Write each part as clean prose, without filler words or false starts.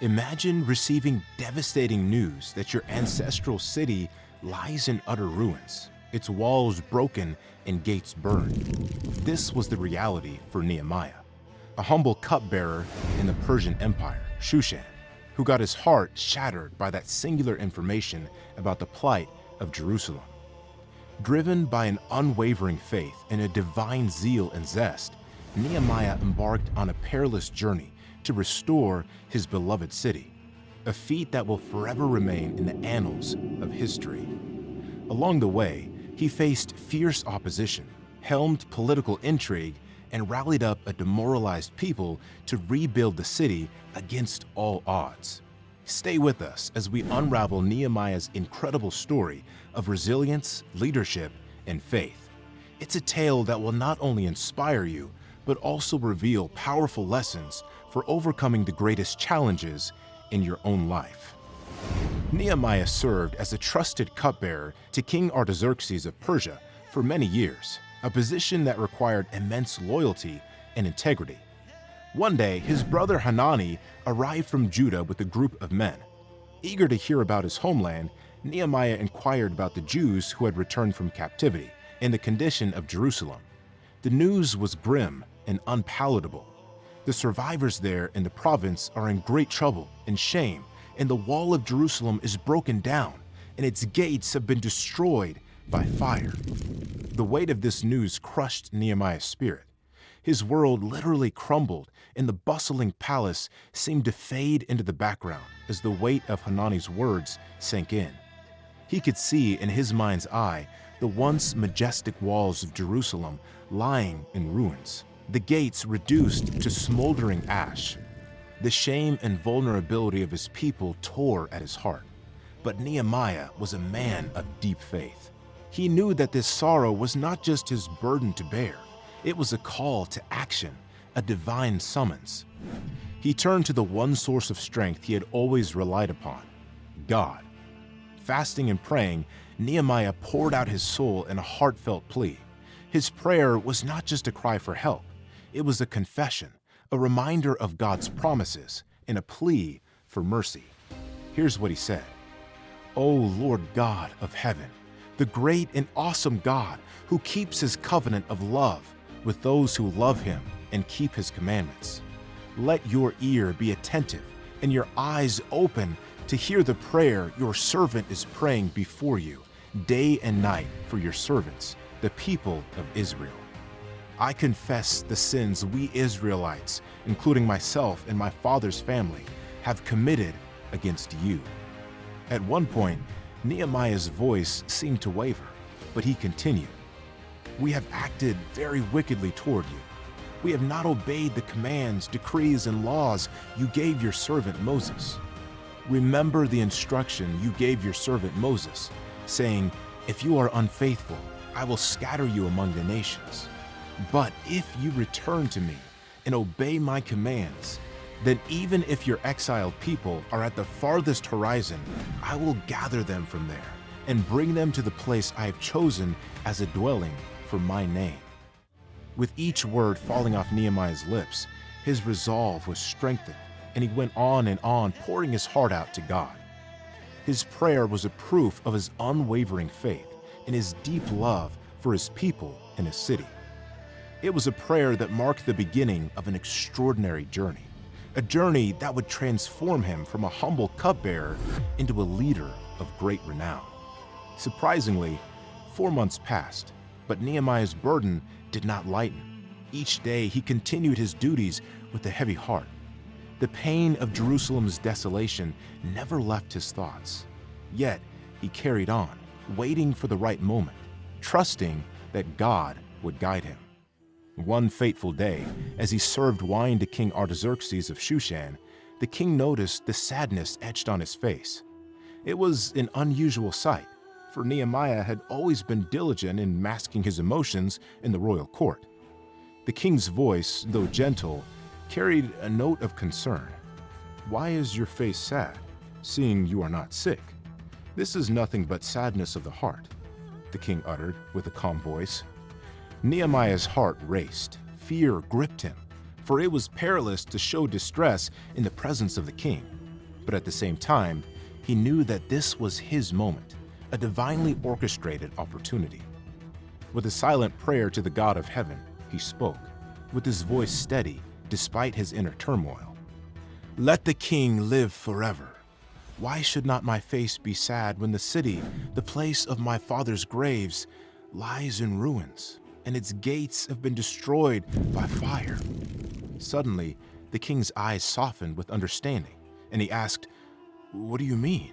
Imagine receiving devastating news that your ancestral city lies in utter ruins, its walls broken and gates burned. This was the reality for Nehemiah, a humble cupbearer in the Persian Empire, Shushan, who got his heart shattered by that singular information about the plight of Jerusalem. Driven by an unwavering faith and a divine zeal and zest, Nehemiah embarked on a perilous journey to restore his beloved city, a feat that will forever remain in the annals of history. Along the way, he faced fierce opposition, helmed political intrigue, and rallied up a demoralized people to rebuild the city against all odds. Stay with us as we unravel Nehemiah's incredible story of resilience, leadership, and faith. It's a tale that will not only inspire you, but also reveal powerful lessons for overcoming the greatest challenges in your own life. Nehemiah served as a trusted cupbearer to King Artaxerxes of Persia for many years, a position that required immense loyalty and integrity. One day, his brother Hanani arrived from Judah with a group of men. Eager to hear about his homeland, Nehemiah inquired about the Jews who had returned from captivity and the condition of Jerusalem. The news was grim and unpalatable. The survivors there in the province are in great trouble and shame, and the wall of Jerusalem is broken down, and its gates have been destroyed by fire. The weight of this news crushed Nehemiah's spirit. His world literally crumbled, and the bustling palace seemed to fade into the background as the weight of Hanani's words sank in. He could see in his mind's eye the once majestic walls of Jerusalem lying in ruins, the gates reduced to smoldering ash. The shame and vulnerability of his people tore at his heart. But Nehemiah was a man of deep faith. He knew that this sorrow was not just his burden to bear. It was a call to action, a divine summons. He turned to the one source of strength he had always relied upon, God. Fasting and praying, Nehemiah poured out his soul in a heartfelt plea. His prayer was not just a cry for help. It was a confession, a reminder of God's promises, and a plea for mercy. Here's what he said: "O Lord God of heaven, the great and awesome God who keeps his covenant of love with those who love him and keep his commandments. Let your ear be attentive and your eyes open to hear the prayer your servant is praying before you day and night for your servants, the people of Israel. I confess the sins we Israelites, including myself and my father's family, have committed against you." At one point, Nehemiah's voice seemed to waver, but he continued, "We have acted very wickedly toward you. We have not obeyed the commands, decrees, and laws you gave your servant Moses. Remember the instruction you gave your servant Moses, saying, 'If you are unfaithful, I will scatter you among the nations.' But if you return to me and obey my commands, then even if your exiled people are at the farthest horizon, I will gather them from there and bring them to the place I have chosen as a dwelling for my name." With each word falling off Nehemiah's lips, his resolve was strengthened, and he went on, pouring his heart out to God. His prayer was a proof of his unwavering faith and his deep love for his people and his city. It was a prayer that marked the beginning of an extraordinary journey, a journey that would transform him from a humble cupbearer into a leader of great renown. Surprisingly, 4 months passed, but Nehemiah's burden did not lighten. Each day he continued his duties with a heavy heart. The pain of Jerusalem's desolation never left his thoughts. Yet he carried on, waiting for the right moment, trusting that God would guide him. One fateful day, as he served wine to King Artaxerxes of Shushan, the king noticed the sadness etched on his face. It was an unusual sight, for Nehemiah had always been diligent in masking his emotions in the royal court. The king's voice, though gentle, carried a note of concern. "Why is your face sad, seeing you are not sick? This is nothing but sadness of the heart," the king uttered with a calm voice. Nehemiah's heart raced. Fear gripped him, for it was perilous to show distress in the presence of the king. But at the same time, he knew that this was his moment, a divinely orchestrated opportunity. With a silent prayer to the God of heaven, he spoke, with his voice steady despite his inner turmoil. "Let the king live forever. Why should not my face be sad when the city, the place of my father's graves, lies in ruins, and its gates have been destroyed by fire?" Suddenly, the king's eyes softened with understanding, and he asked, "What do you mean?"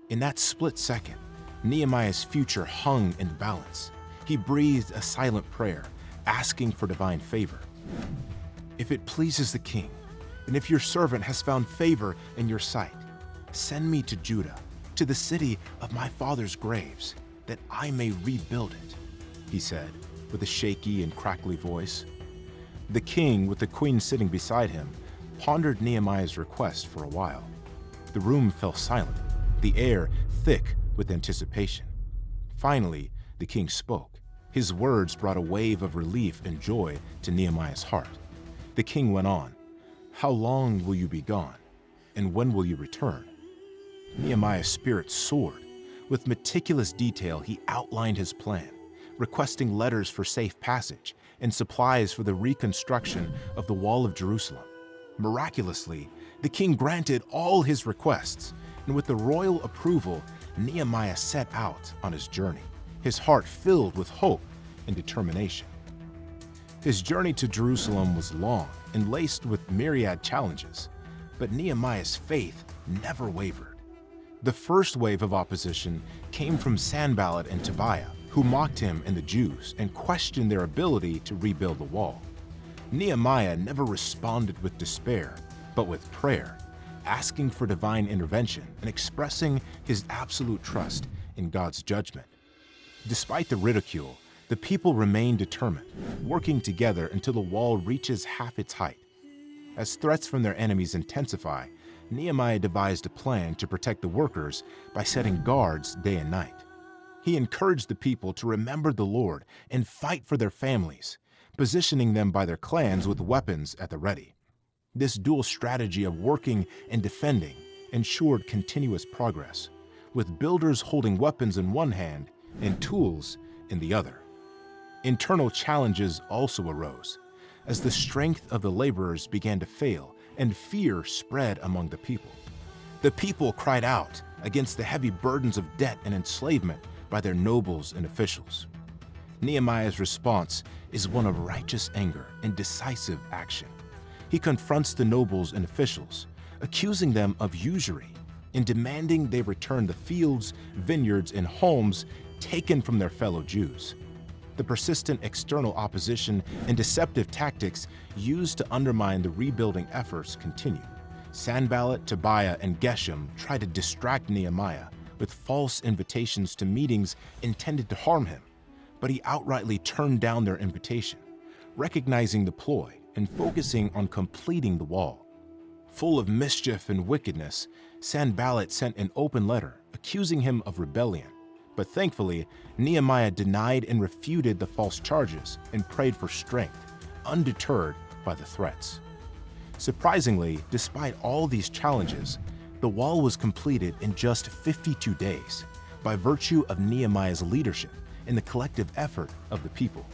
In that split second, Nehemiah's future hung in the balance. He breathed a silent prayer, asking for divine favor. "If it pleases the king, and if your servant has found favor in your sight, send me to Judah, to the city of my father's graves, that I may rebuild it," he said, with a shaky and crackly voice. The king, with the queen sitting beside him, pondered Nehemiah's request for a while. The room fell silent, the air thick with anticipation. Finally, the king spoke. His words brought a wave of relief and joy to Nehemiah's heart. The king went on, "How long will you be gone, and when will you return?" Nehemiah's spirit soared. With meticulous detail, he outlined his plan, requesting letters for safe passage and supplies for the reconstruction of the Wall of Jerusalem. Miraculously, the king granted all his requests, and with the royal approval, Nehemiah set out on his journey, his heart filled with hope and determination. His journey to Jerusalem was long and laced with myriad challenges, but Nehemiah's faith never wavered. The first wave of opposition came from Sanballat and Tobiah, who mocked him and the Jews and questioned their ability to rebuild the wall. Nehemiah never responded with despair, but with prayer, asking for divine intervention and expressing his absolute trust in God's judgment. Despite the ridicule, the people remained determined, working together until the wall reaches half its height. As threats from their enemies intensify, Nehemiah devised a plan to protect the workers by setting guards day and night. He encouraged the people to remember the Lord and fight for their families, positioning them by their clans with weapons at the ready. This dual strategy of working and defending ensured continuous progress, with builders holding weapons in one hand and tools in the other. Internal challenges also arose, as the strength of the laborers began to fail and fear spread among the people. The people cried out against the heavy burdens of debt and enslavement by their nobles and officials. Nehemiah's response is one of righteous anger and decisive action. He confronts the nobles and officials, accusing them of usury and demanding they return the fields, vineyards, and homes taken from their fellow Jews. The persistent external opposition and deceptive tactics used to undermine the rebuilding efforts continued. Sanballat, Tobiah, and Geshem tried to distract Nehemiah with false invitations to meetings intended to harm him, but he outrightly turned down their invitation, recognizing the ploy and focusing on completing the wall. Full of mischief and wickedness, Sanballat sent an open letter accusing him of rebellion. But thankfully, Nehemiah denied and refuted the false charges and prayed for strength, undeterred by the threats. Surprisingly, despite all these challenges, the wall was completed in just 52 days by virtue of Nehemiah's leadership and the collective effort of the people.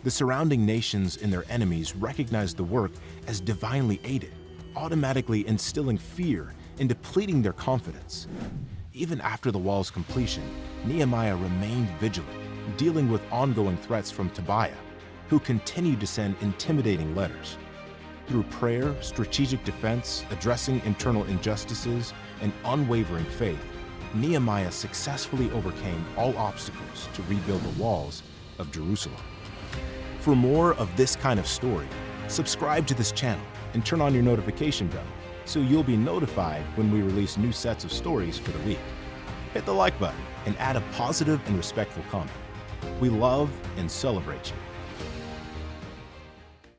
The surrounding nations and their enemies recognized the work as divinely aided, automatically instilling fear and depleting their confidence. Even after the wall's completion, Nehemiah remained vigilant, dealing with ongoing threats from Tobiah, who continued to send intimidating letters. Through prayer, strategic defense, addressing internal injustices, and unwavering faith, Nehemiah successfully overcame all obstacles to rebuild the walls of Jerusalem. For more of this kind of story, subscribe to this channel and turn on your notification bell so you'll be notified when we release new sets of stories for the week. Hit the like button and add a positive and respectful comment. We love and celebrate you.